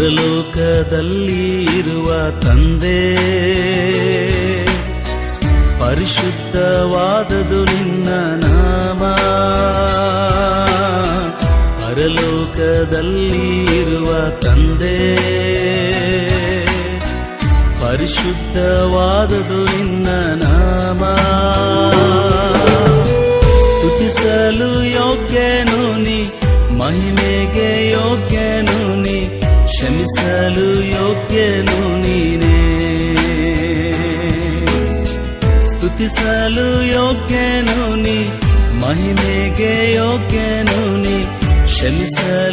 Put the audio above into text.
ಪರಲೋಕದಲ್ಲಿ ಇರುವ ತಂದೆ, ಪರಿಶುದ್ಧವಾದದು ನಿನ್ನ ನಾಮ. ಪರಲೋಕದಲ್ಲಿ ಇರುವ ತಂದೆ, ಪರಿಶುದ್ಧವಾದದು ನಿನ್ನ ನಾಮ. ಸ್ತುತಿಸಲು ಯೋಗ್ಯನು ನೀ, ಮಹಿಮೆಗೆ ಯೋಗ್ಯನು ನೀ, ಕ್ಷಮಿಸಲು ಯೋಗ್ಯನು ನೀನೇ. ಸ್ತುತಿಸಲು ಯೋಗ್ಯನು ನೀ, ಮಹಿಮೆಗೆ ಯೋಗ್ಯನು ನೀ, ಕ್ಷಮಿಸಲು